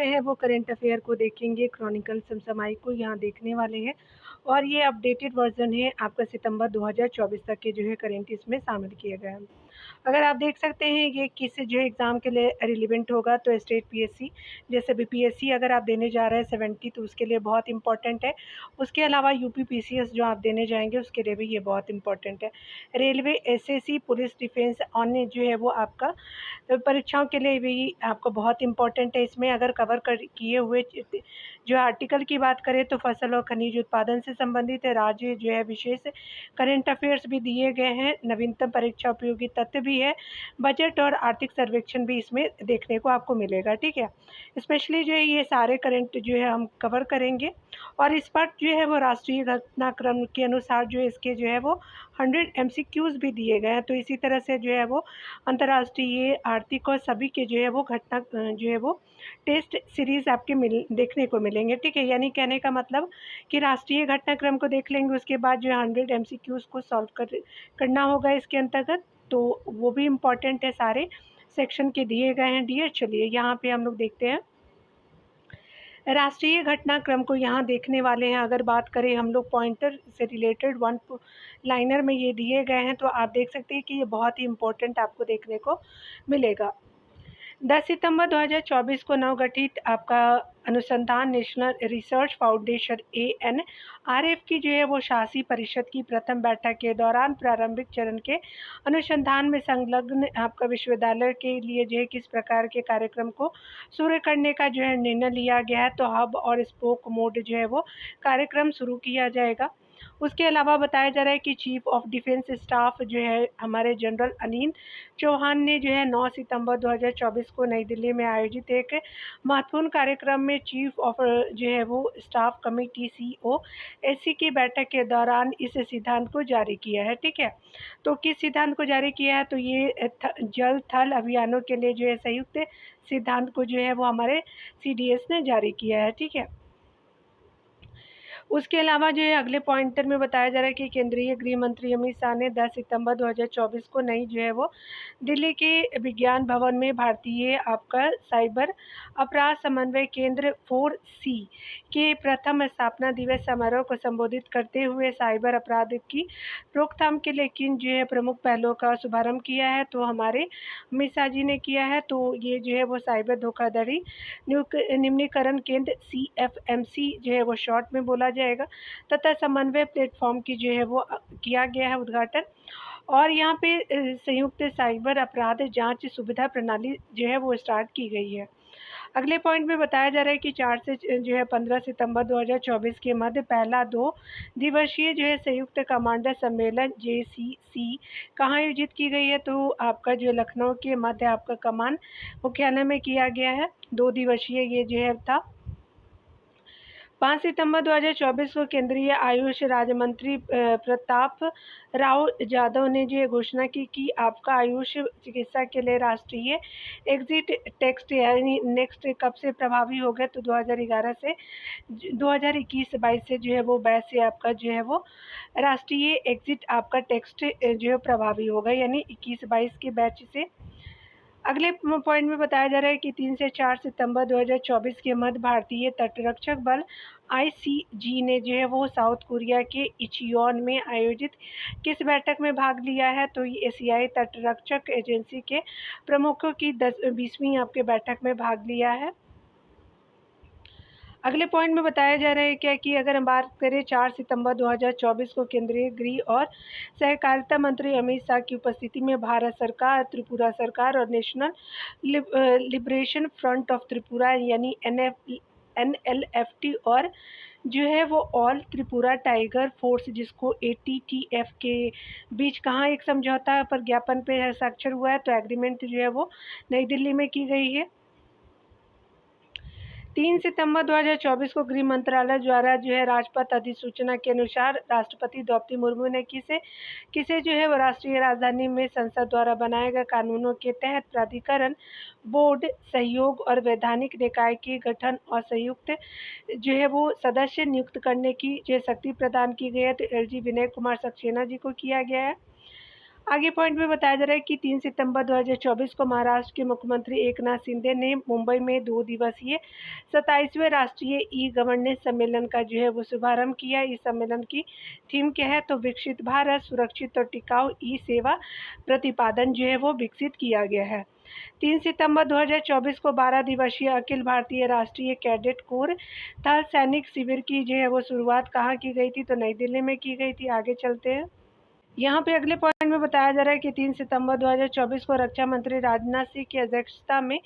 जो है वो करंट अफेयर को देखेंगे, क्रॉनिकल समसामयिक को यहाँ देखने वाले हैं और ये अपडेटेड वर्ज़न है आपका सितंबर 2024 तक के जो है करंट इसमें शामिल किए गए हैं। अगर आप देख सकते हैं ये किस जो एग्ज़ाम के लिए रिलेवेंट होगा तो स्टेट पीएससी जैसे बीपीएससी अगर आप देने जा रहे हैं 70 तो उसके लिए बहुत इंपॉर्टेंट है। उसके अलावा यूपी पीसीएस जो आप देने जाएँगे उसके लिए भी ये बहुत इंपॉर्टेंट है। रेलवे, एसएससी, पुलिस, डिफेंस अन्य जो है वो आपका परीक्षाओं के लिए भी आपको बहुत इम्पोर्टेंट है। इसमें अगर कवर कर किए हुए जो आर्टिकल की बात करें तो फसल और खनिज उत्पादन से संबंधित है, राज्य जो है विशेष करंट अफेयर्स भी दिए गए हैं, नवीनतम परीक्षा उपयोगी तथ्य भी है, बजट और आर्थिक सर्वेक्षण भी इसमें देखने को आपको मिलेगा, ठीक है। स्पेशली जो है ये सारे करंट जो है हम कवर करेंगे और इस पर जो है वो राष्ट्रीय घटनाक्रम के अनुसार जो है इसके जो है वो 100 एमसीक्यूज़ भी दिए गए हैं। तो इसी तरह से जो है वो अंतर्राष्ट्रीय, आर्थिक और सभी के जो है वो जो है वो टेस्ट सीरीज़ आपके देखने को मिलेंगे, ठीक है। यानी कहने का मतलब कि राष्ट्रीय घटनाक्रम को देख लेंगे, उसके बाद जो है 100 एमसीक्यूज़ को सॉल्व करना होगा इसके अंतर्गत, तो वो भी इम्पोर्टेंट है, सारे सेक्शन के दिए गए हैं डियर। चलिए यहाँ पे हम लोग देखते हैं राष्ट्रीय घटनाक्रम को यहाँ देखने वाले हैं। अगर बात करें हम लोग पॉइंटर से रिलेटेड वन लाइनर में ये दिए गए हैं तो आप देख सकते हैं कि ये बहुत ही इम्पोर्टेंट आपको देखने को मिलेगा। 10 सितंबर 2024 को नवगठित आपका अनुसंधान नेशनल रिसर्च फाउंडेशन एएनआरएफ की जो है वो शासी परिषद की प्रथम बैठक के दौरान प्रारंभिक चरण के अनुसंधान में संलग्न आपका विश्वविद्यालय के लिए जो है किस प्रकार के कार्यक्रम को शुरू करने का जो है निर्णय लिया गया है। तो हब और स्पोक मोड जो है वो कार्यक्रम शुरू किया जाएगा। उसके अलावा बताया जा रहा है कि चीफ ऑफ डिफेंस स्टाफ जो है हमारे जनरल अनिल चौहान ने जो है 9 सितंबर 2024 को नई दिल्ली में आयोजित एक महत्वपूर्ण कार्यक्रम में चीफ ऑफ जो है वो स्टाफ कमेटी सीओएससी की बैठक के दौरान इस सिद्धांत को जारी किया है, ठीक है। तो किस सिद्धांत को जारी किया है तो ये जल थल अभियानों के लिए जो है संयुक्त सिद्धांत को जो है वो हमारे सीडीएस ने जारी किया है, ठीक है। उसके अलावा जो है अगले पॉइंटर में बताया जा रहा है कि केंद्रीय गृह मंत्री अमित शाह ने 10 सितंबर 2024 को नई जो है वो दिल्ली के विज्ञान भवन में भारतीय आपका साइबर अपराध समन्वय केंद्र 4C के प्रथम स्थापना दिवस समारोह को संबोधित करते हुए साइबर अपराध की रोकथाम के लिए किन जो है प्रमुख पहलों का शुभारंभ किया है तो हमारे अमित शाह जी ने किया है। तो ये जो है वो साइबर धोखाधड़ी निम्नीकरण केंद्र CFMC जो है वो शॉर्ट में बोला जाएगा तथा समन्वय प्लेटफॉर्म की जो है वो किया गया है उद्घाटन। और यहाँ पे संयुक्त साइबर अपराध जांच सुविधा प्रणाली जो है वो स्टार्ट की गई है। अगले पॉइंट में बताया जा रहा है कि 4 से जो है 15 सितंबर 2024 के मध्य पहला 2 दिवसीय जो है संयुक्त कमांडर सम्मेलन JCC कहाँ आयोजित की गई है तो आपका जो लखनऊ के मध्य आपका कमान मुख्यालय में किया गया है। 2 दिवसीय ये जो है था। 5 सितंबर 2024 को केंद्रीय आयुष राज्य मंत्री प्रताप राव जाधव ने जो घोषणा की कि आपका आयुष चिकित्सा के लिए राष्ट्रीय एग्जिट टेक्स्ट यानी नेक्स्ट कब से प्रभावी हो गया तो 2011 से 2021-22 से जो है वो बैच से आपका जो है वो राष्ट्रीय एग्जिट आपका टेक्स्ट जो है प्रभावी होगा यानी 21-22 के बैच से। अगले पॉइंट में बताया जा रहा है कि 3 से 4 सितंबर 2024 के मध्य भारतीय तटरक्षक बल ICG ने जो है वो साउथ कोरिया के इचियोन में आयोजित किस बैठक में भाग लिया है तो ये एशियाई तटरक्षक एजेंसी के प्रमुखों की 20वीं आपके बैठक में भाग लिया है। अगले पॉइंट में बताया जा रहा है क्या कि अगर हम बात करें 4 सितंबर 2024 को केंद्रीय गृह और सहकारिता मंत्री अमित शाह की उपस्थिति में भारत सरकार, त्रिपुरा सरकार और national liberation front of Tripura यानी NLFT और जो है वो ऑल त्रिपुरा टाइगर फोर्स जिसको ATTF के बीच कहाँ एक समझौता पर ज्ञापन पे हस्ताक्षर हुआ है तो एग्रीमेंट जो है वो नई दिल्ली में की गई है। 3 सितंबर 2024 को गृह मंत्रालय द्वारा जो है राजपत्र अधिसूचना के अनुसार राष्ट्रपति द्रौपदी मुर्मू ने किसे जो है वो राष्ट्रीय राजधानी में संसद द्वारा बनाए गए कानूनों के तहत प्राधिकरण, बोर्ड, सहयोग और वैधानिक निकाय के गठन और संयुक्त जो है वो सदस्य नियुक्त करने की जो शक्ति प्रदान की गई है तो LG विनय कुमार सक्सेना जी को किया गया है। आगे पॉइंट में बताया जा रहा है कि 3 सितंबर 2024 को महाराष्ट्र के मुख्यमंत्री एकनाथ शिंदे ने मुंबई में 2 दिवसीय 27वें राष्ट्रीय ई गवर्नेंस सम्मेलन का जो है वो शुभारंभ किया। इस सम्मेलन की थीम क्या है, तो विकसित भारत, सुरक्षित और टिकाऊ ई सेवा प्रतिपादन जो है वो विकसित किया गया है। 3 सितंबर 2024 को 12 दिवसीय अखिल भारतीय राष्ट्रीय कैडेट कोर थल सैनिक शिविर की जो है वो शुरुआत कहाँ की गई थी, तो नई दिल्ली में की गई थी। आगे चलते हैं। यहाँ पे अगले पॉइंट में बताया जा रहा है कि 3 सितंबर 2024 को रक्षा मंत्री राजनाथ सिंह की अध्यक्षता में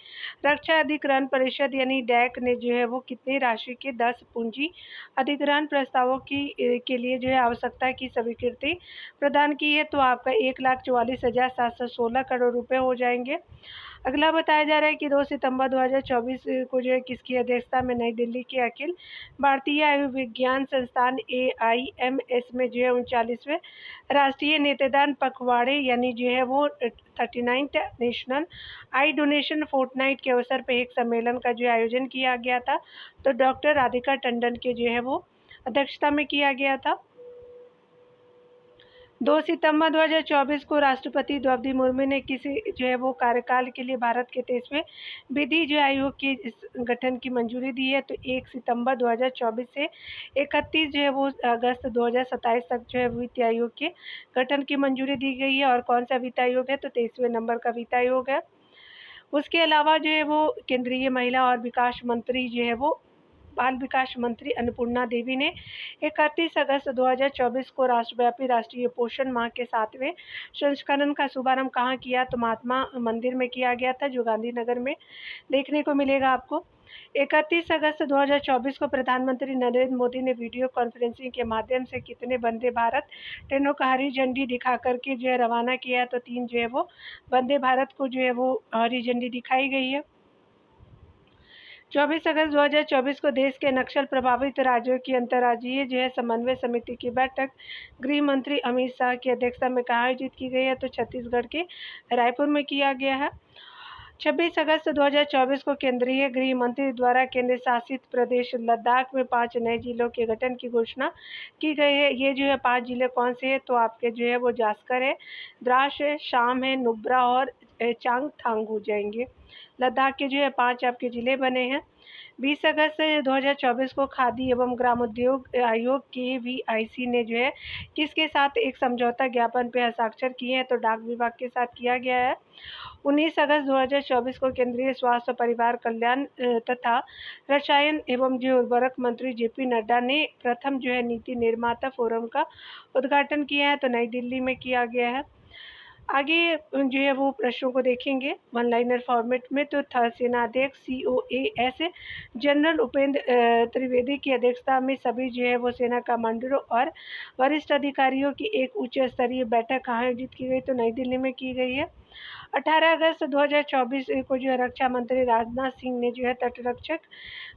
रक्षा अधिग्रहण परिषद यानी डैक ने जो है वो कितनी राशि के 10 पूंजी अधिग्रहण प्रस्तावों के लिए जो है आवश्यकता की स्वीकृति प्रदान की है, तो आपका 1,44,716 करोड़ रुपए हो जाएंगे। अगला बताया जा रहा है कि 2 सितंबर 2024 को जो है किसकी अध्यक्षता में नई दिल्ली के अखिल भारतीय आयुर्विज्ञान संस्थान AIMS में जो है 39वें राष्ट्रीय नेत्रदान पखवाड़े यानी जो है वो 39th नेशनल आई डोनेशन फोर्टनाइट के अवसर पर एक सम्मेलन का जो आयोजन किया गया था, तो डॉक्टर राधिका टंडन के जो है वो अध्यक्षता में किया गया था। 2 सितंबर 2024 को राष्ट्रपति द्रौपदी मुर्मू ने किसी जो है वो कार्यकाल के लिए भारत के 23वें विधि जो आयोग के गठन की मंजूरी दी है, तो 1 सितंबर 2024 से 31 जो है वो अगस्त 2027 तक जो है वित्त आयोग के गठन की मंजूरी दी गई है। और कौन सा वित्त आयोग है, तो 23वें नंबर का वित्त आयोग है। उसके अलावा जो है वो केंद्रीय महिला और विकास मंत्री जो है वो बाल विकास मंत्री अन्नपूर्णा देवी ने 31 अगस्त 2024 को राष्ट्रव्यापी राष्ट्रीय पोषण माह के 7वें संस्करण का शुभारंभ कहाँ किया, तो महात्मा मंदिर में किया गया था, जो गांधीनगर में देखने को मिलेगा आपको। 31 अगस्त 2024 को प्रधानमंत्री नरेंद्र मोदी ने वीडियो कॉन्फ्रेंसिंग के माध्यम से कितने वंदे भारत ट्रेनों का हरी झंडी दिखा करके जो है रवाना किया, तो 3 जो है वो वंदे भारत को जो है वो हरी झंडी दिखाई गई है। 24 अगस्त 2024 को देश के नक्सल प्रभावित राज्यों की अंतर्राज्यीय जो है समन्वय समिति की बैठक गृह मंत्री अमित शाह की अध्यक्षता में कहाँ आयोजित की गई है, तो छत्तीसगढ़ के रायपुर में किया गया है। 26 अगस्त 2024 को केंद्रीय गृह मंत्री द्वारा केंद्र शासित प्रदेश लद्दाख में 5 नए जिलों के गठन की घोषणा की गई है। ये जो है 5 जिले कौन से हैं, तो आपके जो है वो जास्कर है, द्रास है, शाम है, नुब्रा और चांगथांग हो जाएंगे। लद्दाख के जो है 5 आपके जिले बने हैं। 20 अगस्त 2024 को खादी एवं ग्रामोद्योग आयोग KVIC ने जो है किसके साथ एक समझौता ज्ञापन पर हस्ताक्षर किए हैं, तो डाक विभाग के साथ किया गया है। 19 अगस्त 2024 को केंद्रीय स्वास्थ्य और परिवार कल्याण तथा रसायन एवं जो उर्वरक मंत्री JP नड्डा ने प्रथम जो है नीति निर्माता फोरम का उद्घाटन किया है, तो नई दिल्ली में किया गया है। आगे जो है वो प्रश्नों को देखेंगे वन लाइनर फॉर्मेट में, तो थल सेनाध्यक्ष COAS जनरल उपेंद्र त्रिवेदी की अध्यक्षता में सभी जो है वो सेना कमांडरों और वरिष्ठ अधिकारियों की एक उच्च स्तरीय बैठक कहाँ आयोजित की गई, तो नई दिल्ली में की गई है। 18 अगस्त 2024 को जो है रक्षा मंत्री राजनाथ सिंह ने जो है तटरक्षक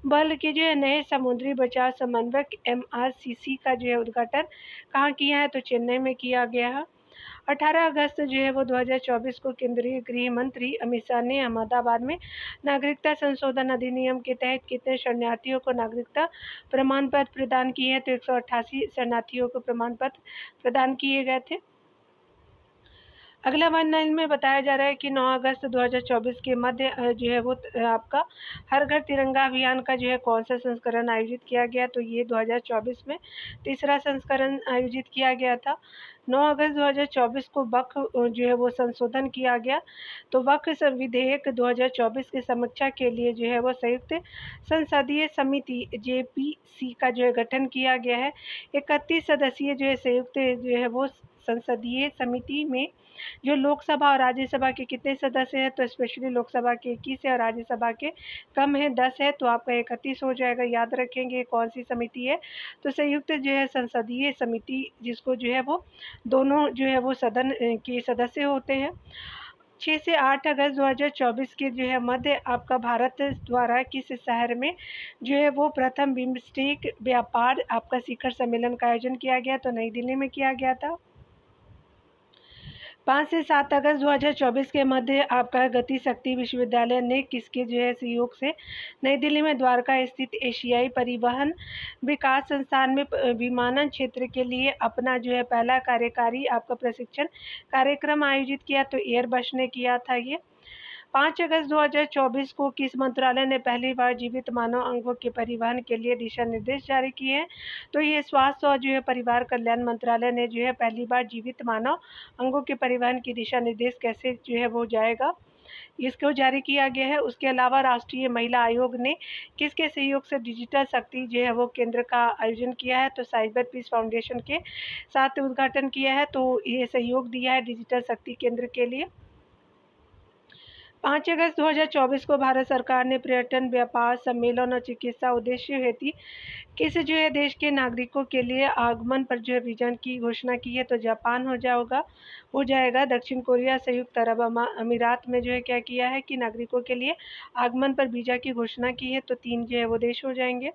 बल के जो है नए समुद्री बचाव समन्वयक MRCC का जो है उद्घाटन कहाँ किया है, तो चेन्नई में किया गया है। 18 अगस्त जो है वो 2024 को केंद्रीय गृह मंत्री अमित शाह ने अहमदाबाद में नागरिकता संशोधन अधिनियम के तहत कितने शरणार्थियों को नागरिकता प्रमाण पत्र प्रदान किए हैं, तो 188 शरणार्थियों को प्रमाण पत्र प्रदान किए गए थे। अगला वन लाइन में बताया जा रहा है कि 9 अगस्त 2024 के मध्य जो है वो आपका हर घर तिरंगा अभियान का जो है कौन सा संस्करण आयोजित किया गया, तो ये 2024 में तीसरा संस्करण आयोजित किया गया था। 9 अगस्त 2024 को वक्फ जो है वो संशोधन किया गया, तो वक्फ विधेयक 2024 की समीक्षा के लिए जो है वो संयुक्त संसदीय समिति JPC का जो है गठन किया गया है। 31 सदस्यीय जो है संयुक्त जो है वो संसदीय समिति में जो लोकसभा और राज्यसभा के कितने सदस्य हैं, तो स्पेशली लोकसभा के 21 है और राज्यसभा के कम है 10 है, तो आपका 31 हो जाएगा। याद रखेंगे कौन सी समिति है, तो संयुक्त जो है संसदीय समिति, जिसको जो है वो दोनों जो है वो सदन के सदस्य होते हैं। 6 से 8 अगस्त 2024 के जो है मध्य आपका भारत द्वारा किस शहर में जो है वो प्रथम बिम्स्टेक व्यापार आपका शिखर सम्मेलन का आयोजन किया गया, तो नई दिल्ली में किया गया था। 5 से 7 अगस्त 2024 के मध्य आपका गति शक्ति विश्वविद्यालय ने किसके सहयोग से नई दिल्ली में द्वारका स्थित एशियाई परिवहन विकास संस्थान में विमानन क्षेत्र के लिए अपना पहला कार्यकारी आपका प्रशिक्षण कार्यक्रम आयोजित किया। तो एयरबस ने किया था ये। 5 अगस्त 2024 को किस मंत्रालय ने पहली बार जीवित मानव अंगों के परिवहन के लिए दिशा निर्देश जारी किए हैं? तो ये स्वास्थ्य और परिवार कल्याण मंत्रालय ने पहली बार जीवित मानव अंगों के परिवहन की दिशा निर्देश कैसे वो जाएगा, इसको जारी किया गया है। उसके अलावा राष्ट्रीय महिला आयोग ने किसके सहयोग से डिजिटल शक्ति वो केंद्र का आयोजन किया है? तो साइबर पीस फाउंडेशन के साथ उद्घाटन किया है। तो ये सहयोग दिया है डिजिटल शक्ति केंद्र के लिए। 5 अगस्त 2024 को भारत सरकार ने पर्यटन, व्यापार, सम्मेलन और चिकित्सा उद्देश्य हेतु किस देश के नागरिकों के लिए आगमन पर वीजा की घोषणा की है? तो जापान हो जाएगा। दक्षिण कोरिया, संयुक्त अरब अमीरात में क्या किया है कि नागरिकों के लिए आगमन पर वीजा की घोषणा की है। तो 3 वो देश हो जाएंगे।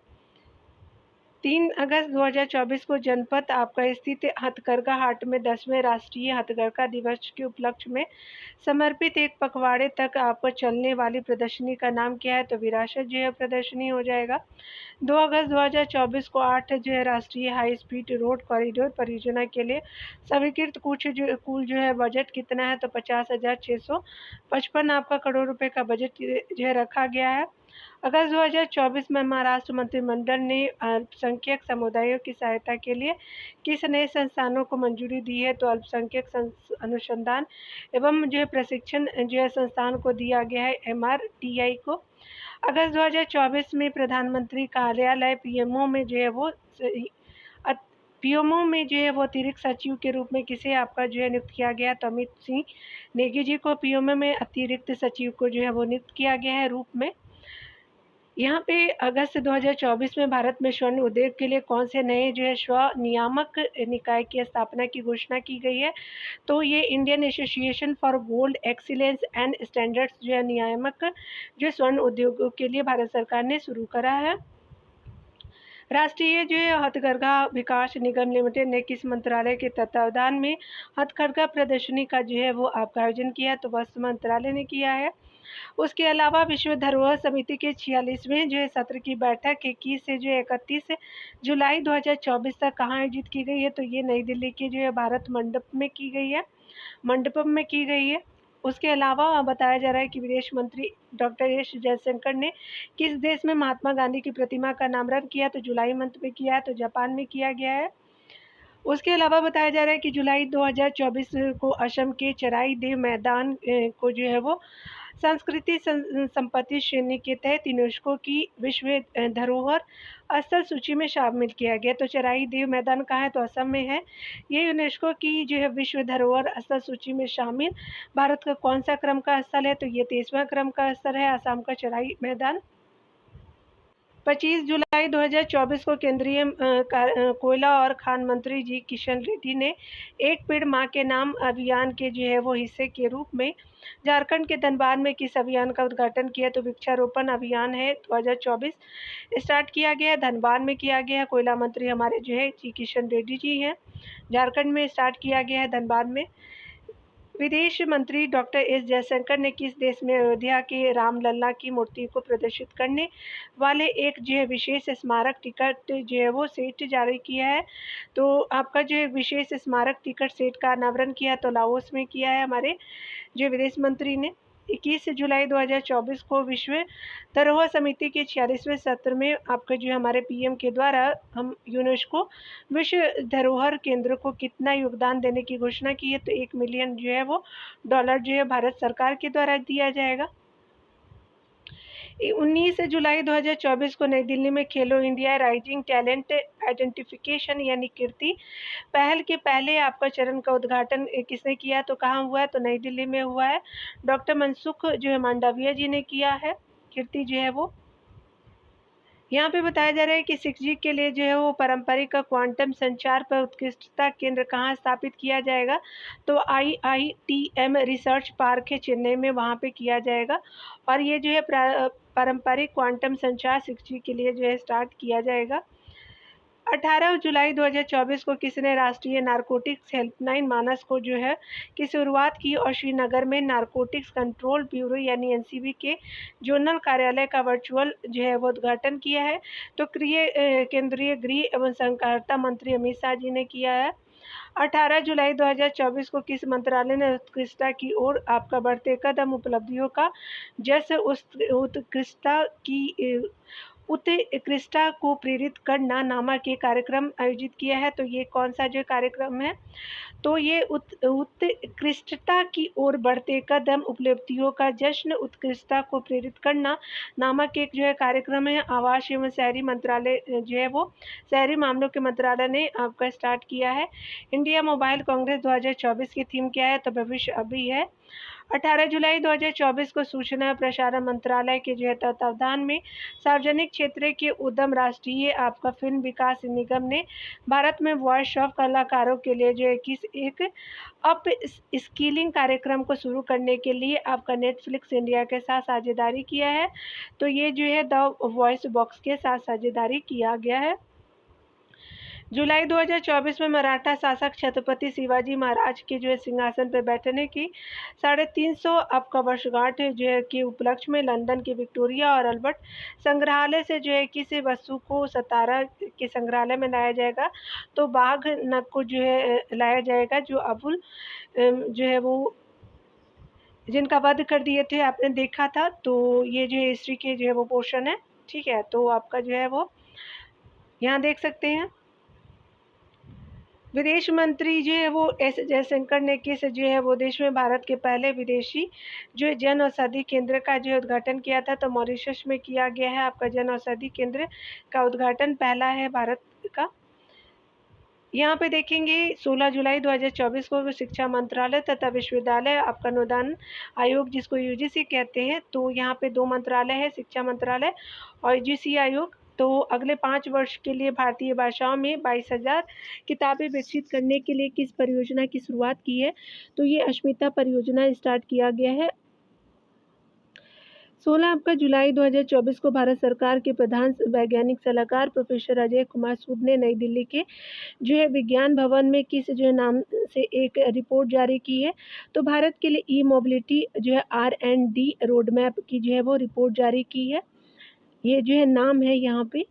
3 अगस्त 2024 को जनपद आपका स्थित हथकरघा हाट में 10वें राष्ट्रीय हथकरघा दिवस के उपलक्ष्य में समर्पित एक पखवाड़े तक आपको चलने वाली प्रदर्शनी का नाम क्या है? तो विरासत प्रदर्शनी हो जाएगा। 2 अगस्त 2024 को 8 राष्ट्रीय हाई स्पीड रोड कॉरिडोर परियोजना के लिए स्वीकृत कुल बजट कितना है? तो 50,655 आपका करोड़ रुपए का बजट रखा गया है। अगस्त 2024 में महाराष्ट्र मंत्रिमंडल ने अल्पसंख्यक समुदायों की सहायता के लिए किस नए संस्थानों को मंजूरी दी है? तो अल्पसंख्यक अनुसंधान एवं प्रशिक्षण संस्थान को दिया गया है, MRTI को। अगस्त 2024 में प्रधानमंत्री कार्यालय पीएमओ में पीएमओ में वो अतिरिक्त सचिव के रूप में किसे आपका नियुक्त किया गया? तो अमित सिंह नेगी जी को पीएमओ में अतिरिक्त सचिव को वो नियुक्त किया गया है रूप में। यहाँ पे अगस्त 2024 में भारत में स्वर्ण उद्योग के लिए कौन से नए स्वनियामक निकाय की स्थापना की घोषणा की गई है? तो ये Indian association for gold excellence and standards नियामक स्वर्ण उद्योगों के लिए भारत सरकार ने शुरू करा है। राष्ट्रीय हथकरघा विकास निगम लिमिटेड ने किस मंत्रालय के तत्वावधान में हथकरघा प्रदर्शनी का वो आपका आयोजन किया? तो वस्त्र मंत्रालय ने किया है। उसके अलावा विश्व धरोहर समिति के 46वें सत्र की बैठक 21 से 31 जुलाई 2024 तक कहाँ आयोजित की गई है? तो ये नई दिल्ली के भारत मंडपम में की गई है। उसके अलावा बताया जा रहा है कि विदेश मंत्री डॉक्टर एस जयशंकर ने किस देश में महात्मा गांधी की प्रतिमा का नामकरण किया? तो जुलाई मंथ में किया है। तो जापान में किया गया है। उसके अलावा बताया जा रहा है कि जुलाई 2024 को असम के चराई देव मैदान को वो संस्कृति संपत्ति श्रेणी के तहत यूनेस्को की विश्व धरोहर स्थल सूची में शामिल किया गया। तो चराई देव मैदान कहाँ है? तो असम में है। ये यूनेस्को की विश्व धरोहर स्थल सूची में शामिल भारत का कौन सा क्रम का स्थल है? तो ये 23वां क्रम का स्थल है, असम का चराई मैदान। 25 जुलाई 2024 को केंद्रीय कोयला और खान मंत्री जी किशन रेड्डी ने एक पेड़ मां के नाम अभियान के वो हिस्से के रूप में झारखंड के धनबाद में किस अभियान का उद्घाटन किया? तो वृक्षारोपण अभियान है 2024 स्टार्ट किया गया, धनबाद में किया गया। कोयला मंत्री हमारे जी किशन रेड्डी जी हैं। झारखंड में स्टार्ट किया गया है, धनबाद में। विदेश मंत्री डॉक्टर एस जयशंकर ने किस देश में अयोध्या के रामलला की मूर्ति को प्रदर्शित करने वाले एक विशेष स्मारक टिकट वो सेट जारी किया है? तो आपका विशेष स्मारक टिकट सेट का अनावरण किया? तो लाओस में किया है हमारे विदेश मंत्री ने। 21 जुलाई 2024 को विश्व धरोहर समिति के 46वें सत्र में आपका हमारे पीएम के द्वारा हम यूनेस्को विश्व धरोहर केंद्र को कितना योगदान देने की घोषणा की है? तो $1 मिलियन वो डॉलर भारत सरकार के द्वारा दिया जाएगा। 19 जुलाई 2024 को नई दिल्ली में खेलो इंडिया राइजिंग टैलेंट आइडेंटिफिकेशन यानी कीर्ति पहल के पहले आपका चरण का उद्घाटन किसने किया? तो कहाँ हुआ है? तो नई दिल्ली में हुआ है। डॉक्टर मनसुख मांडविया जी ने किया है। कीर्ति है वो यहाँ पे बताया जा रहा है कि 6G के लिए वो पारंपरिक क्वांटम संचार पर उत्कृष्टता केंद्र कहाँ स्थापित किया जाएगा? तो IITM रिसर्च पार्क है चेन्नई में, वहाँ पे किया जाएगा। और ये पारंपरिक क्वांटम संचार 6G के लिए स्टार्ट किया जाएगा। 18 जुलाई 2024 को किसने राष्ट्रीय नारकोटिक्स हेल्पलाइन मानस को की शुरुआत की और श्रीनगर में नारकोटिक्स कंट्रोल ब्यूरो यानी एनसीबी के जोनल कार्यालय का वर्चुअल वो उद्घाटन किया है? तो केंद्रीय गृह एवं सहकारिता मंत्री अमित शाह जी ने किया है। 18 जुलाई 2024 को किस मंत्रालय ने उत्कृष्टता की ओर आपका बढ़ते कदम उपलब्धियों का जैसे उत्कृष्टता को प्रेरित करना नामक एक कार्यक्रम आयोजित किया है? तो ये कौन सा कार्यक्रम है? तो ये उत्कृष्टता की ओर बढ़ते कदम उपलब्धियों का जश्न उत्कृष्टता को प्रेरित करना नामक एक कार्यक्रम है। आवास एवं शहरी मंत्रालय वो शहरी मामलों के मंत्रालय ने आपका स्टार्ट किया है। इंडिया मोबाइल कांग्रेस 2024 की थीम क्या है? तो भविष्य अभी है। 18 जुलाई 2024 को सूचना और प्रसारण मंत्रालय के तत्वावधान में सार्वजनिक क्षेत्र के उद्यम राष्ट्रीय आपका फिल्म विकास निगम ने भारत में वॉइस ऑफ कलाकारों के लिए एक अप स्किलिंग कार्यक्रम को शुरू करने के लिए आपका नेटफ्लिक्स इंडिया के साथ साझेदारी किया है। तो ये द वॉइस बॉक्स के साथ साझेदारी किया गया है। जुलाई 2024 में मराठा शासक छत्रपति शिवाजी महाराज के सिंहासन पर बैठने की 350 आपका वर्षगांठ के उपलक्ष्य में लंदन के विक्टोरिया और अल्बर्ट संग्रहालय से किसी वस्तु को सतारा के संग्रहालय में लाया जाएगा। तो बाघ नग को लाया जाएगा जो अबुल वो जिनका वध कर दिए थे, आपने देखा था। तो ये हिस्ट्री के वो पोर्शन है, ठीक है। तो आपका वो यहाँ देख सकते हैं। विदेश मंत्री वो एस जयशंकर ने किस वो देश में भारत के पहले विदेशी जन औषधि केंद्र का उद्घाटन किया था? तो मॉरिशस में किया गया है। आपका जन औषधि केंद्र का उद्घाटन पहला है भारत का। यहाँ पे देखेंगे 16 जुलाई 2024 को शिक्षा मंत्रालय तथा विश्वविद्यालय आपका अनुदान आयोग जिसको यूजीसी कहते हैं, तो यहाँ पे 2 मंत्रालय है, शिक्षा मंत्रालय और यूजीसी आयोग। तो अगले 5 वर्ष के लिए भारतीय भाषाओं में 22,000 किताबें विकसित करने के लिए किस परियोजना की शुरुआत की है? तो ये अस्मिता परियोजना स्टार्ट किया गया है। 16 आपका जुलाई 2024 को भारत सरकार के प्रधान वैज्ञानिक सलाहकार प्रोफेसर अजय कुमार सूद ने नई दिल्ली के विज्ञान भवन में किस नाम से एक रिपोर्ट जारी की है? तो भारत के लिए ई मोबिलिटी R&D रोड मैप की वो रिपोर्ट जारी की है। ये नाम है यहाँ पे।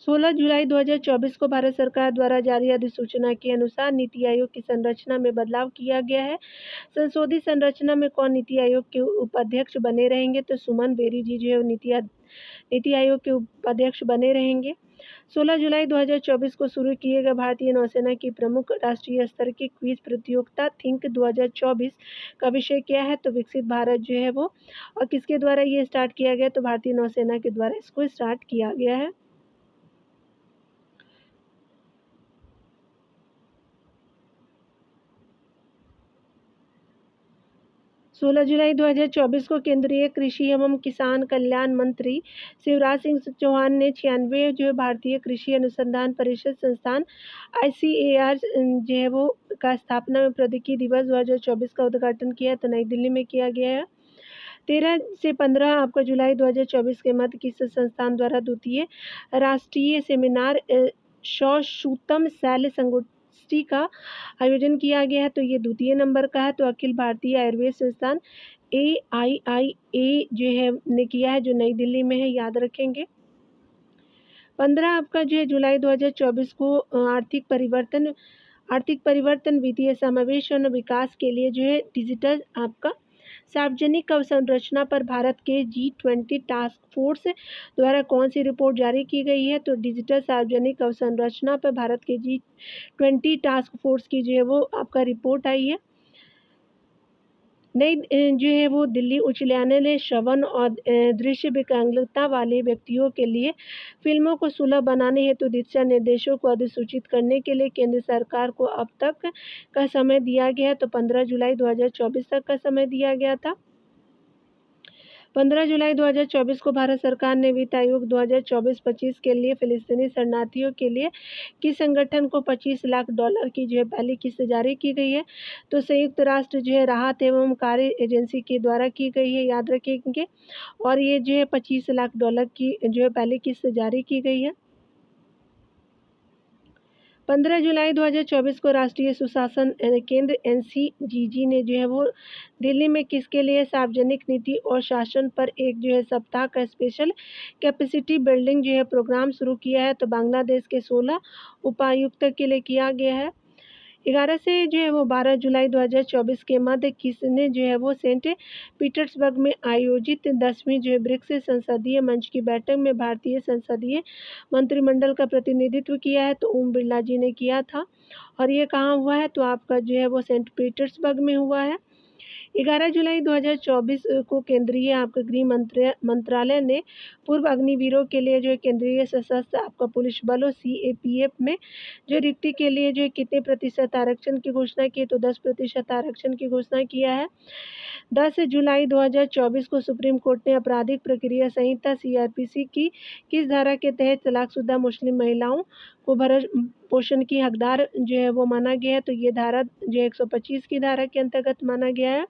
16 जुलाई 2024 को भारत सरकार द्वारा जारी अधिसूचना के अनुसार नीति आयोग की संरचना में बदलाव किया गया है। संशोधित संरचना में कौन नीति आयोग के उपाध्यक्ष बने रहेंगे? तो सुमन बेरी जी नीति आयोग के उपाध्यक्ष बने रहेंगे। 16 जुलाई 2024 को शुरू किए गए भारतीय नौसेना की प्रमुख राष्ट्रीय स्तर की क्विज प्रतियोगिता थिंक 2024 का विषय क्या है? तो विकसित भारत वो, और किसके द्वारा ये स्टार्ट किया गया? तो भारतीय नौसेना के द्वारा इसको स्टार्ट किया गया है। 16 जुलाई 2024 को केंद्रीय कृषि एवं किसान कल्याण मंत्री शिवराज सिंह चौहान ने 96 भारतीय कृषि अनुसंधान परिषद संस्थान ICAR वो का स्थापना में प्रौद्योगिकी दिवस 2024 का उद्घाटन किया। तो नई दिल्ली में किया गया है। 13 से 15 आपका जुलाई 2024 के मध्य किस संस्थान द्वारा द्वितीय राष्ट्रीय सेमिनार सौषुतम शैल्य संगोष्ठी का आयोजन किया गया है? तो ये द्वितीय नंबर का है। तो अखिल भारतीय आयुर्वेद संस्थान AIIA ने किया है, जो नई दिल्ली में है, याद रखेंगे। 15 आपका जुलाई 2024 को आर्थिक परिवर्तन वित्तीय समावेश और विकास के लिए डिजिटल आपका सार्वजनिक अवसंरचना पर भारत के G20 टास्क फोर्स द्वारा कौन सी रिपोर्ट जारी की गई है? तो डिजिटल सार्वजनिक अवसंरचना पर भारत के G20 टास्क फोर्स की वो आपका रिपोर्ट आई है। नई वो दिल्ली उच्च न्यायालय ने श्रवण और दृश्य विकलांगता वाले व्यक्तियों के लिए फिल्मों को सुलभ बनाने हेतु दिशा निर्देशों को अधिसूचित करने के लिए केंद्र सरकार को अब तक का समय दिया गया है। तो 15 जुलाई 2024 तक का समय दिया गया था। 15 जुलाई 2024 को भारत सरकार ने वित्त आयोग 2024-25 के लिए फिलिस्तीनी शरणार्थियों के लिए किस संगठन को $25 लाख की पहली किस्त जारी की गई है? तो संयुक्त राष्ट्र राहत एवं कार्य एजेंसी के द्वारा की गई है, याद रखेंगे। और ये $25 लाख की पहली किस्त जारी की गई है। 15 जुलाई 2024 को राष्ट्रीय सुशासन केंद्र NCGG ने जो है वो दिल्ली में किसके लिए सार्वजनिक नीति और शासन पर एक जो है सप्ताह का स्पेशल कैपेसिटी बिल्डिंग जो है प्रोग्राम शुरू किया है। तो बांग्लादेश के 16 उपायुक्त के लिए किया गया है। 11 से जो है वो 12 जुलाई 2024 के मध्य किसने जो है वो सेंट पीटर्सबर्ग में आयोजित 10वीं जो है ब्रिक्स संसदीय मंच की बैठक में भारतीय संसदीय मंत्रिमंडल का प्रतिनिधित्व किया है। तो ओम बिरला जी ने किया था और ये कहाँ हुआ है, तो आपका जो है वो सेंट पीटर्सबर्ग में हुआ है। 11 जुलाई 2024 को केंद्रीय आपका गृह मंत्रालय ने पूर्व अग्निवीरों के लिए जो है केंद्रीय सशस्त्र आपका पुलिस बलों CAPF में जो रिक्ति के लिए जो कितने प्रतिशत आरक्षण की घोषणा की, तो 10% आरक्षण की घोषणा किया है। 10 जुलाई 2024 को सुप्रीम कोर्ट ने आपराधिक प्रक्रिया संहिता CRPC की किस धारा के तहत तलाकशुदा मुस्लिम महिलाओं को भरण पोषण की हकदार जो है वो माना गया है, तो ये धारा जो 125 की धारा के अंतर्गत माना गया है।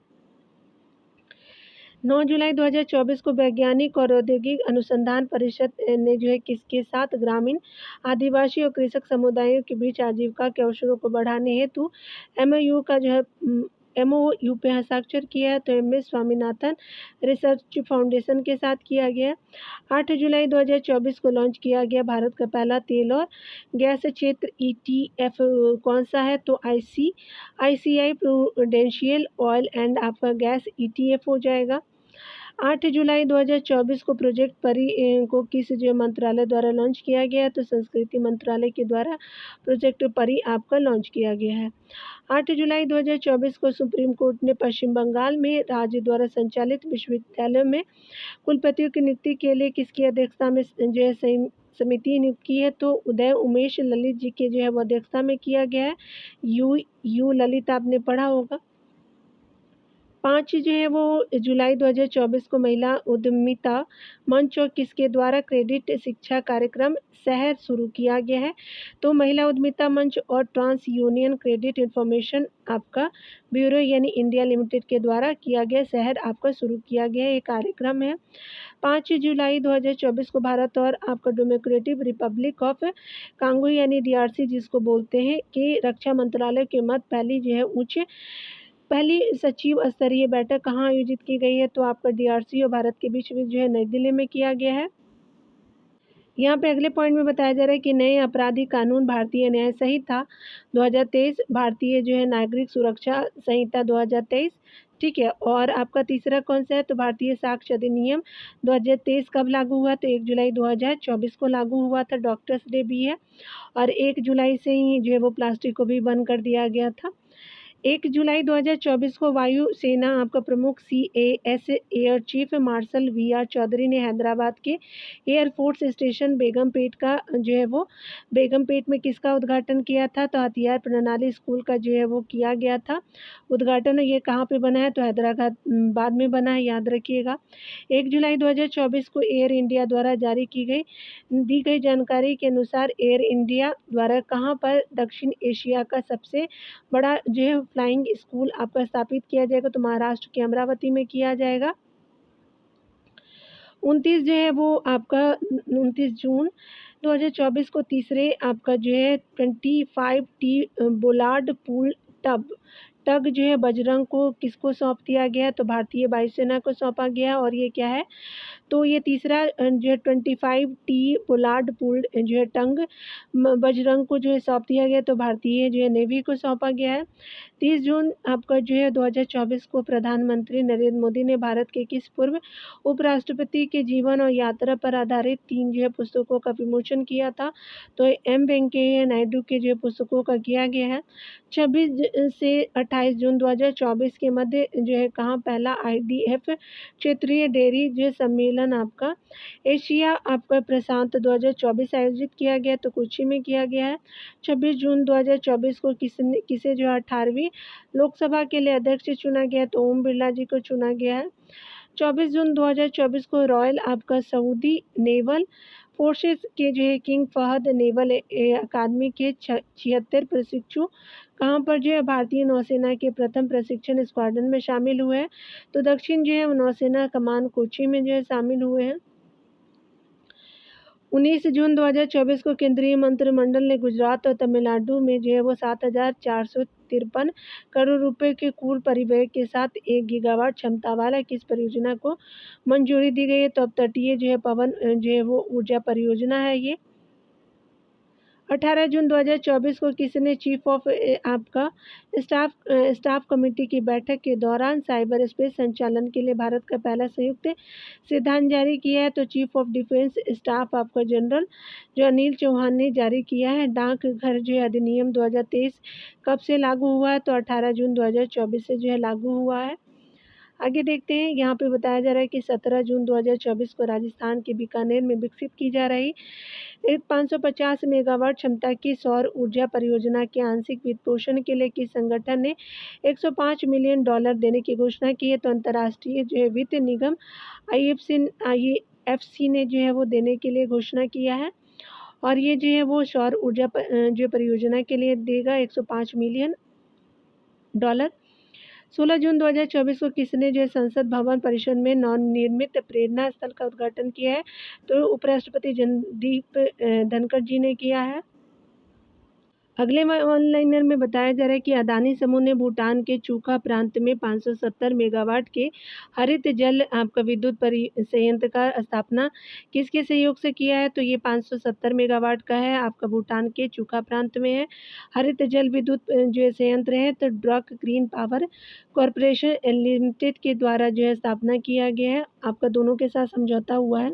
9 जुलाई 2024 को वैज्ञानिक और औद्योगिक अनुसंधान परिषद ने जो है किसके साथ ग्रामीण आदिवासी और कृषक समुदायों के बीच आजीविका के अवसरों को बढ़ाने हेतु MOU का जो है MOU पे हस्ताक्षर किया है। तो MS स्वामीनाथन रिसर्च फाउंडेशन के साथ किया गया। 8 जुलाई 2024 को लॉन्च किया गया भारत का पहला तेल और गैस क्षेत्र ETF कौन सा है, तो ICI प्रूडेंशियल ऑयल एंड आपका गैस ETF हो जाएगा। 8 जुलाई 2024 को प्रोजेक्ट परी को किस जो मंत्रालय द्वारा लॉन्च किया गया, तो संस्कृति मंत्रालय के द्वारा प्रोजेक्ट परी आपका लॉन्च किया गया है। 8 जुलाई 2024 को सुप्रीम कोर्ट ने पश्चिम बंगाल में राज्य द्वारा संचालित विश्वविद्यालयों में कुलपतियों की नियुक्ति के लिए किसकी अध्यक्षता में जो है समिति नियुक्त की है, तो उदय उमेश ललित जी के जो है वो अध्यक्षता में किया गया है। यू ललित आपने पढ़ा होगा। 5 जो है वो जुलाई 2024 को महिला उद्यमिता मंच और किसके द्वारा क्रेडिट शिक्षा कार्यक्रम शहर शुरू किया गया है, तो महिला उद्यमिता मंच और ट्रांस यूनियन क्रेडिट इंफॉर्मेशन आपका ब्यूरो यानी इंडिया लिमिटेड के द्वारा किया गया शहर आपका शुरू किया गया ये कार्यक्रम है। 5 जुलाई 2024 को भारत और आपका डेमोक्रेटिक रिपब्लिक ऑफ कांगो यानी DRC जिसको बोलते हैं कि रक्षा मंत्रालय के मध्य पहली सचिव स्तरीय बैठक कहाँ आयोजित की गई है, तो आपका DRC और भारत के बीच में जो है नई दिल्ली में किया गया है। यहाँ पे अगले पॉइंट में बताया जा रहा है कि नए आपराधिक कानून भारतीय न्याय संहिता 2023, भारतीय जो है नागरिक सुरक्षा संहिता 2023, ठीक है। और आपका तीसरा कौन सा है, तो भारतीय साक्ष्य अधिनियम 2023 कब लागू हुआ, तो 1 जुलाई 2024 को लागू हुआ था। डॉक्टर्स डे भी है और 1 जुलाई से ही जो है वो प्लास्टिक को भी बंद कर दिया गया था। 1 जुलाई 2024 को वायु सेना आपका प्रमुख CAS air chief marshal VR Chaudhari ने हैदराबाद के एयरफोर्स स्टेशन बेगमपेट का जो है वो बेगमपेट में किसका उद्घाटन किया था, तो हथियार प्रणाली स्कूल का जो है वो किया गया था उद्घाटन। ये कहाँ पे बना है, तो हैदराबाद में बना है, याद रखिएगा। 1 जुलाई 2024 को एयर इंडिया द्वारा जारी दी गई जानकारी के अनुसार एयर इंडिया द्वारा कहाँ पर दक्षिण एशिया का सबसे बड़ा जो है फ्लाइंग स्कूल आपका स्थापित किया जाएगा, तो महाराष्ट्र के अमरावती में किया जाएगा। 29 जून 2024 को तीसरे आपका जो है 25T बोलार्ड पूल टग जो है बजरंग को किसको सौंप दिया गया है, तो भारतीय वायुसेना को सौंपा गया। और ये क्या है, तो ये तीसरा जो है 25T पोलार्ड पूल जो है टंग बजरंग को जो है सौंप दिया गया, तो भारतीय जो है नेवी को सौंपा गया है। 30 जून आपका जो है 2024 को प्रधानमंत्री नरेंद्र मोदी ने भारत के किस पूर्व उपराष्ट्रपति के जीवन और यात्रा पर आधारित 3 जो है पुस्तकों का विमोचन किया था, तो M वेंकैया नायडू के जो है पुस्तकों का किया गया है। 26 से 28 जून 2024 के मध्य जो है कहाँ पहला IDF क्षेत्रीय डेयरी जो सम्मेलन आपका एशिया आपका प्रशांत 2024 आयोजित किया गया, तो कोच्चि में किया गया है। 26 जून 2024 को किसे जो 18वीं लोकसभा के लिए अध्यक्ष चुना गया, तो ओम बिरला जी को चुना गया है। 24 जून 2024 को रॉयल आपका सऊदी नेवल फोर्सेस के जो है किंग फहद नेवल अकादमी के 76 प्रशिक्षु कहाँ पर जो है भारतीय नौसेना के प्रथम प्रशिक्षण स्क्वाड्रन में शामिल हुए हैं, तो दक्षिण जो है नौसेना कमान कोच्चि में जो है शामिल हुए हैं। 19 जून 2024 को केंद्रीय मंत्रिमंडल ने गुजरात और तमिलनाडु में जो है वो 7,453 करोड़ रुपए के कुल परिव्यय के साथ 1 गीगावाट क्षमता वाला किस परियोजना को मंजूरी दी गई है। तो अब तटीय जो है पवन जो है वो ऊर्जा परियोजना है ये। 18 जून 2024 को किसने चीफ ऑफ आपका स्टाफ कमेटी की बैठक के दौरान साइबर स्पेस संचालन के लिए भारत का पहला संयुक्त सिद्धांत जारी किया है। तो चीफ ऑफ डिफेंस स्टाफ आपका जनरल जो अनिल चौहान ने जारी किया है। डाकघर जो है अधिनियम 2023 कब से लागू हुआ है। तो 18 जून 2024 से जो है लागू हुआ है। आगे देखते हैं, यहाँ पे बताया जा रहा है कि 17 जून 2024 को राजस्थान के बीकानेर में विकसित की जा रही एक 550 मेगावाट क्षमता की सौर ऊर्जा परियोजना के आंशिक वित्तपोषण के लिए किस संगठन ने $105 मिलियन देने की घोषणा की है। तो अंतर्राष्ट्रीय जो है वित्त निगम IFC ने जो है वो देने के लिए घोषणा किया है और ये जो है वो सौर ऊर्जा जो परियोजना के लिए देगा $105 मिलियन। 16 जून 2024 को किसने जो है संसद भवन परिसर में नवनिर्मित प्रेरणा स्थल का उद्घाटन किया है। तो उपराष्ट्रपति जगदीप धनखड़ जी ने किया है। अगले ऑनलाइनर में बताया जा रहा है कि अदानी समूह ने भूटान के चूखा प्रांत में 570 मेगावाट के हरित जल आपका विद्युत संयंत्र का स्थापना किसके सहयोग से किया है। तो ये 570 मेगावाट का है, आपका भूटान के चूखा प्रांत में है। हरित जल विद्युत जो संयंत्र है तो drug green power corporation limited के द्वारा जो है स्थापना किया गया है। आपका दोनों के साथ समझौता हुआ है।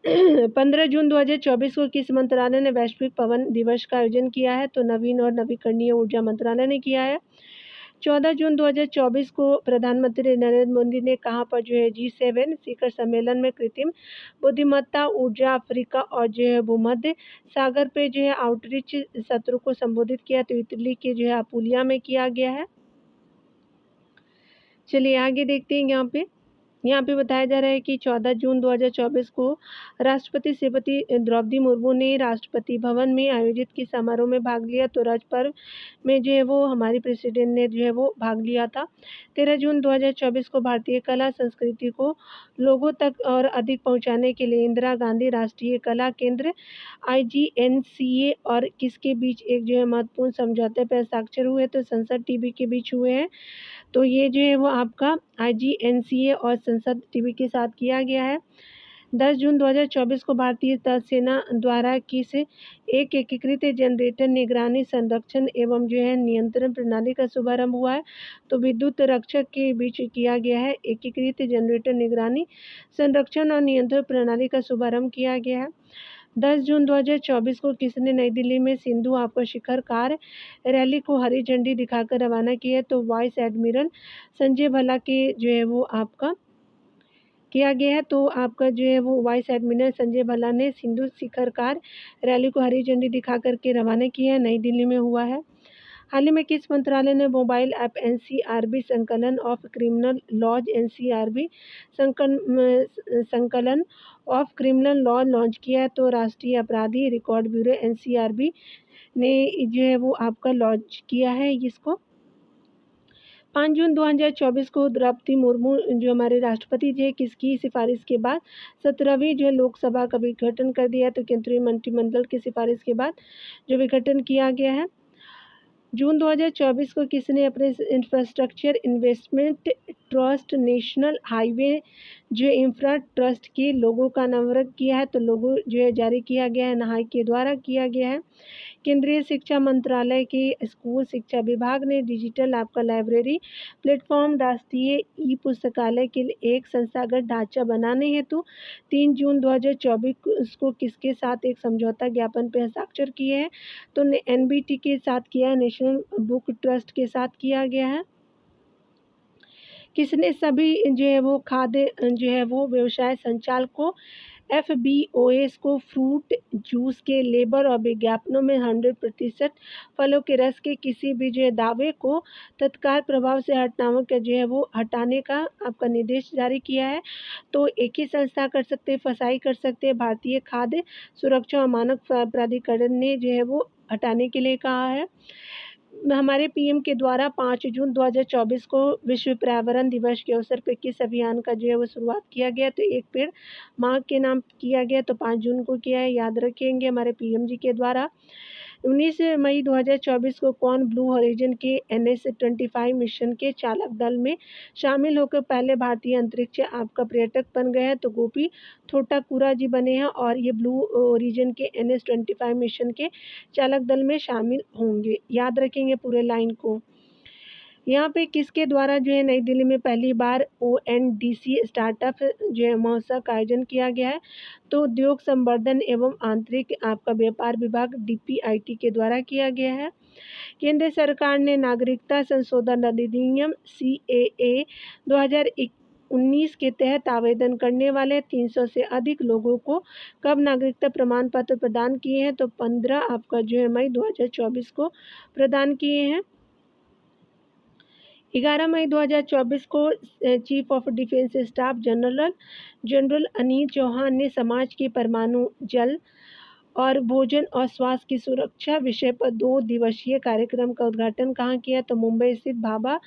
15 जून 2024 को किस मंत्रालय ने वैश्विक पवन दिवस का आयोजन किया है। तो नवीन और नवीकरणीय ऊर्जा मंत्रालय ने किया है। 14 जून 2024 को प्रधानमंत्री नरेंद्र मोदी ने कहाँ पर जो है G7 शिखर सम्मेलन में कृत्रिम बुद्धिमत्ता ऊर्जा अफ्रीका और जो है भूमध्य सागर पे जो है आउटरीच सत्र को संबोधित किया। तो इटली के जो है अपुलिया में किया गया है। चलिए आगे देखते हैं, यहाँ पे बताया जा रहा है कि 14 जून 2024 को राष्ट्रपति श्रीमती द्रौपदी मुर्मू ने राष्ट्रपति भवन में आयोजित किस समारोह में भाग लिया। तो राज पर्व में जो है वो हमारी प्रेसिडेंट ने जो है वो भाग लिया था। 13 जून 2024 को भारतीय कला संस्कृति को लोगों तक और अधिक पहुंचाने के लिए इंदिरा गांधी राष्ट्रीय कला केंद्र IGNCA और किसके बीच एक जो है महत्वपूर्ण समझौते पर हस्ताक्षर हुए। तो संसद टीवी के बीच हुए हैं। तो ये जो है वो आपका IGNCA और संसद टीवी के साथ किया गया है। 10 जून 2024 को भारतीय तट सेना द्वारा किस एक एकीकृत जनरेटर निगरानी संरक्षण एवं जो है नियंत्रण प्रणाली का शुभारंभ हुआ है। तो विद्युत रक्षक के बीच किया गया है एकीकृत जनरेटर निगरानी संरक्षण और नियंत्रण प्रणाली का शुभारंभ किया गया है। 10 जून 2024 को किसने नई दिल्ली में सिंधु आपका शिखर कार रैली को हरी झंडी दिखाकर रवाना किया है। तो वाइस एडमिरल संजय भल्ला के जो है वो आपका किया गया है। तो आपका जो है वो वाइस एडमिरल संजय भल्ला ने सिंधु शिखर कार रैली को हरी झंडी दिखा करके रवाना किया है, नई दिल्ली में हुआ है। हाल ही में किस मंत्रालय ने मोबाइल ऐप NCRB संकलन ऑफ क्रिमिनल लॉज NCRB संकलन ऑफ क्रिमिनल लॉ लॉन्च किया है। तो राष्ट्रीय अपराधी रिकॉर्ड ब्यूरो NCRB ने जो है वो आपका लॉन्च किया है इसको। 5 जून 2024 को द्रौपदी मुर्मू जो हमारे राष्ट्रपति जी किसकी सिफारिश के बाद 17वीं जो है लोकसभा का विघटन कर दिया। तो केंद्रीय मंत्रिमंडल की सिफारिश के बाद जो विघटन किया गया है। जून 2024 को किसने अपने infrastructure investment trust national highway जो इंफ्रा ट्रस्ट के लोगों का अनावरण किया है। तो लोगो जो है जारी किया गया है, नहाई के द्वारा किया गया है। केंद्रीय शिक्षा मंत्रालय के स्कूल शिक्षा विभाग ने डिजिटल आपका लाइब्रेरी प्लेटफॉर्म राष्ट्रीय ई पुस्तकालय के लिए एक संस्थागत ढांचा बनाने हेतु 3 जून 2024 को किसके साथ एक समझौता ज्ञापन पर हस्ताक्षर किए हैं। तो NBT के साथ किया है, नेशनल बुक ट्रस्ट के साथ किया गया है। किसने सभी जो है वो खाद्य जो है वो व्यवसाय संचालकों FBOs को फ्रूट जूस के लेबल और विज्ञापनों में 100% फलों के रस के किसी भी जो है दावे को तत्काल प्रभाव से हटाने का आपका निर्देश जारी किया है। तो एक ही संस्था कर सकते हैं, फसाई कर सकते हैं। भारतीय खाद्य सुरक्षा और मानक प्राधिकरण ने जो है वो हटाने के लिए कहा है। हमारे पीएम के द्वारा 5 जून 2024 को विश्व पर्यावरण दिवस के अवसर पर किस अभियान का जो है वो शुरुआत किया गया, तो एक पेड़ माँ के नाम किया गया, तो 5 जून को किया है, याद रखेंगे हमारे पीएम जी के द्वारा। 19 मई 2024 को कौन ब्लू हॉरिजन के NS-25 मिशन के चालक दल में शामिल होकर पहले भारतीय अंतरिक्ष आपका पर्यटक बन गए हैं, तो गोपी थोटाकुरा जी बने हैं और ये ब्लू ओरिजिन के NS-25 मिशन के चालक दल में शामिल होंगे, याद रखेंगे पूरे लाइन को। यहाँ पे किसके द्वारा जो है नई दिल्ली में पहली बार ONDC स्टार्टअप जो है महोत्सव का आयोजन किया गया है, तो उद्योग संवर्धन एवं आंतरिक आपका व्यापार विभाग DPIT के द्वारा किया गया है। केंद्र सरकार ने नागरिकता संशोधन अधिनियम CAA 2019 के तहत आवेदन करने वाले 300 से अधिक लोगों को कब नागरिकता प्रमाण पत्र प्रदान किए हैं, तो 15 आपका जो है मई 2024 को प्रदान किए हैं। 11 मई 2024 को chief of defence staff general Anil Chauhan ने समाज की परमाणु जल और भोजन और स्वास्थ्य की सुरक्षा विषय पर 2 दिवसीय कार्यक्रम का उद्घाटन कहाँ किया, तो मुंबई स्थित भाभा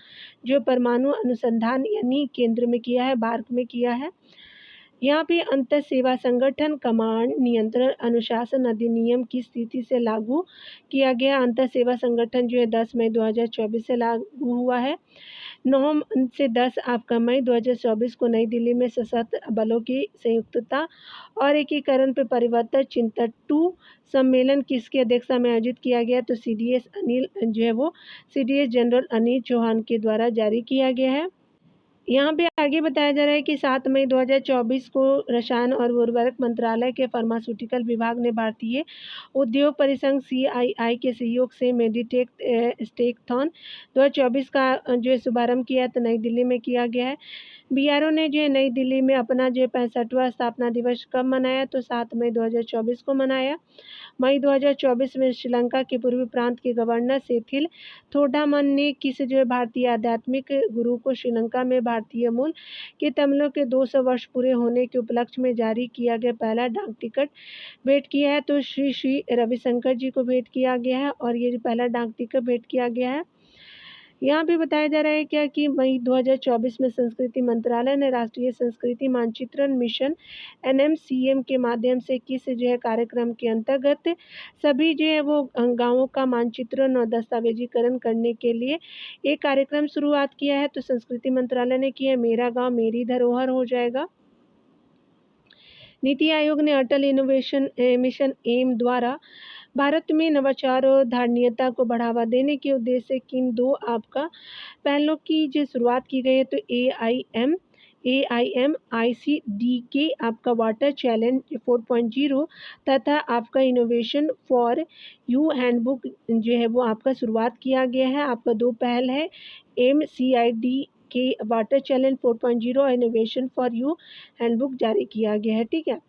जो परमाणु अनुसंधान यानी केंद्र में किया है, भारत में किया है। यहाँ पे अंतर सेवा संगठन कमांड नियंत्रण अनुशासन अधिनियम की स्थिति से लागू किया गया। अंतर सेवा संगठन जो है 10 मई 2024 से लागू हुआ है। 9 से 10 आपका मई 2024 को नई दिल्ली में सशस्त्र बलों की संयुक्तता और एकीकरण पर परिवर्तन चिंतन 2 सम्मेलन किसकी अध्यक्षता में आयोजित किया गया, तो CDS जनरल अनिल चौहान के द्वारा जारी किया गया है। यहाँ पे आगे बताया जा रहा है कि 7 मई 2024 को रसायन और उर्वरक मंत्रालय के फार्मास्यूटिकल विभाग ने भारतीय उद्योग परिसंघ CII के सहयोग से मेडिटेक स्टेकथॉन 2024 का जो है शुभारंभ किया है, तो नई दिल्ली में किया गया है। BRO ने जो है नई दिल्ली में अपना जो 65वां स्थापना दिवस कब मनाया, तो 7 मई 2024 को मनाया। मई 2024 में श्रीलंका के पूर्वी प्रांत के गवर्नर सेथिल थोडामन ने किस जो है भारतीय आध्यात्मिक गुरु को श्रीलंका में भारतीय मूल के तमिलों के 200 वर्ष पूरे होने के उपलक्ष्य में जारी किया गया पहला डाक टिकट भेंट किया है, तो श्री रविशंकर जी को भेंट किया गया है और ये जो पहला डाक टिकट भेंट किया गया है। यहाँ पे बताया जा रहा है क्या कि मई 2024 में संस्कृति मंत्रालय ने राष्ट्रीय संस्कृति मानचित्रण मिशन NMCM के माध्यम से किस जो है कार्यक्रम के अंतर्गत सभी जो है वो गांवों का मानचित्रण और दस्तावेजीकरण करने के लिए एक कार्यक्रम शुरुआत किया है, तो संस्कृति मंत्रालय ने किया मेरा गाँव मेरी धरोहर हो जाएगा। नीति आयोग ने अटल इनोवेशन मिशन एम द्वारा भारत में नवाचार और धारणीयता को बढ़ावा देने के उद्देश्य से किन 2 आपका पहलों की जो शुरुआत की गई है, तो AIMICD आपका वाटर चैलेंज 4.0 तथा आपका इनोवेशन फॉर यू हैंडबुक जो है वो आपका शुरुआत किया गया है। आपका 2 पहल है MCID के वाटर चैलेंज 4.0 और इनोवेशन फॉर यू हैंडबुक जारी किया गया है, ठीक है।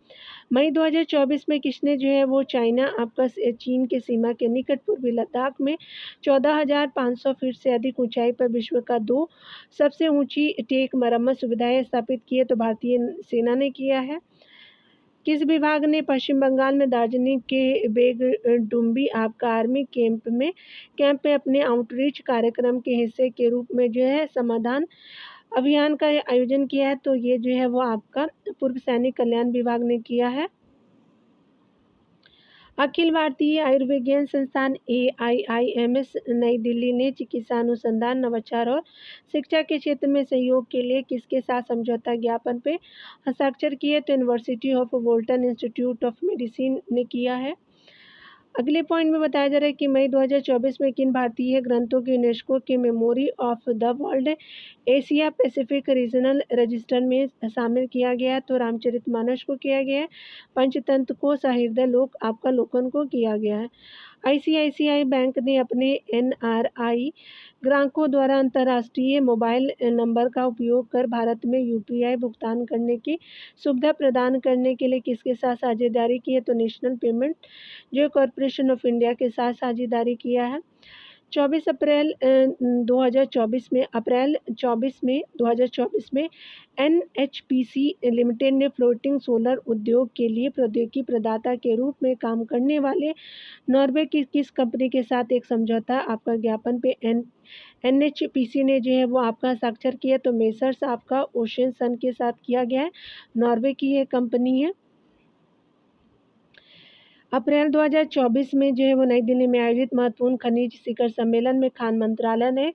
मई 2024 में किसने जो है वो चाइना आपका चीन के सीमा के निकट पूर्वी लद्दाख में 14,500 फीट से अधिक ऊंचाई पर विश्व का 2 सबसे ऊंची टेक मरम्मत सुविधाएं स्थापित की है, तो भारतीय सेना ने किया है। किस विभाग ने पश्चिम बंगाल में दार्जिलिंग के बेगडुम्बी आपका आर्मी कैंप में अपने आउटरीच कार्यक्रम के हिस्से के रूप में जो है समाधान अभियान का आयोजन किया है, तो ये जो है वो आपका पूर्व सैनिक कल्याण विभाग ने किया है। अखिल भारतीय आयुर्विज्ञान संस्थान AIIMS नई दिल्ली ने चिकित्सा अनुसंधान नवाचार और शिक्षा के क्षेत्र में सहयोग के लिए किसके साथ समझौता ज्ञापन पे हस्ताक्षर किए, तो university of Bolton institute of medicine ने किया है। अगले पॉइंट में बताया जा रहा है कि मई 2024 में किन भारतीय ग्रंथों के यूनेस्को के memory of the world Asia Pacific regional register में शामिल किया गया, तो रामचरितमानस को किया गया है, पंचतंत्र को, सहृदय लोक आपका लोकन को किया गया है। ICICI बैंक ने अपने NRI ग्राहकों द्वारा अंतर्राष्ट्रीय मोबाइल नंबर का उपयोग कर भारत में UPI भुगतान करने की सुविधा प्रदान करने के लिए किसके साथ साझेदारी की है, तो नेशनल पेमेंट जो कॉरपोरेशन ऑफ इंडिया के साथ साझेदारी किया है। अप्रैल 24 में 2024 में एनएचपीसी लिमिटेड ने फ्लोटिंग सोलर उद्योग के लिए प्रौद्योगिकी प्रदाता के रूप में काम करने वाले नॉर्वे की किस कंपनी के साथ एक समझौता आपका ज्ञापन पे एनएचपीसी ने जो है वो आपका हस्ताक्षर किया? तो मेसर्स आपका ओशन सन के साथ किया गया है। नॉर्वे की ये कंपनी है। अप्रैल 2024 में जो है वो नई दिल्ली में आयोजित महत्वपूर्ण खनिज शिखर सम्मेलन में खान मंत्रालय ने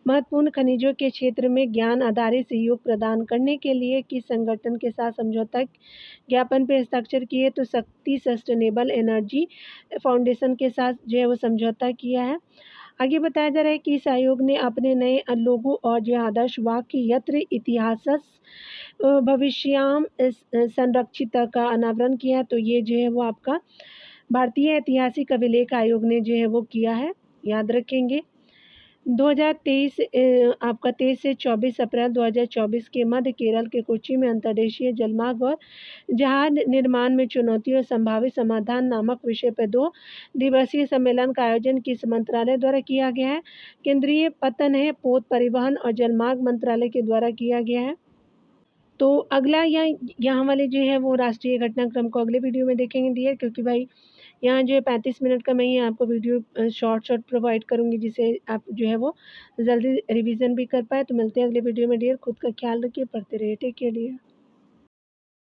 महत्वपूर्ण खनिजों के क्षेत्र में ज्ञान आधारित सहयोग प्रदान करने के लिए किस संगठन के साथ समझौता ज्ञापन पर हस्ताक्षर किए? तो शक्ति सस्टेनेबल एनर्जी फाउंडेशन के साथ जो है वो समझौता किया है। आगे बताया जा रहा है कि इस आयोग ने अपने नए लोगो और जो आदर्श वाक्य यत्र इतिहासस भविष्याम संरक्षित का अनावरण किया। तो ये जो है वो आपका भारतीय ऐतिहासिक अभिलेख आयोग ने जो है वो किया है, याद रखेंगे। 2023 आपका 23 से 24 अप्रैल 2024 के मध्य केरल के कोच्चि में अंतर्देशीय जलमार्ग और जहाज निर्माण में चुनौतियों और संभावित समाधान नामक विषय पर 2 दिवसीय सम्मेलन का आयोजन किस मंत्रालय द्वारा किया गया है? केंद्रीय पत्तन है पोत परिवहन और जलमार्ग मंत्रालय के द्वारा किया गया है। तो अगला यहाँ वाले जो है वो राष्ट्रीय घटनाक्रम को अगले वीडियो में देखेंगे डियर, क्योंकि भाई यहाँ जो है 35 मिनट का मैं ही आपको वीडियो शॉर्ट प्रोवाइड करूँगी, जिसे आप जो है वो जल्दी रिवीजन भी कर पाए। तो मिलते हैं अगले वीडियो में डियर। खुद का ख्याल रखिए, पढ़ते रहिए। Take care dear.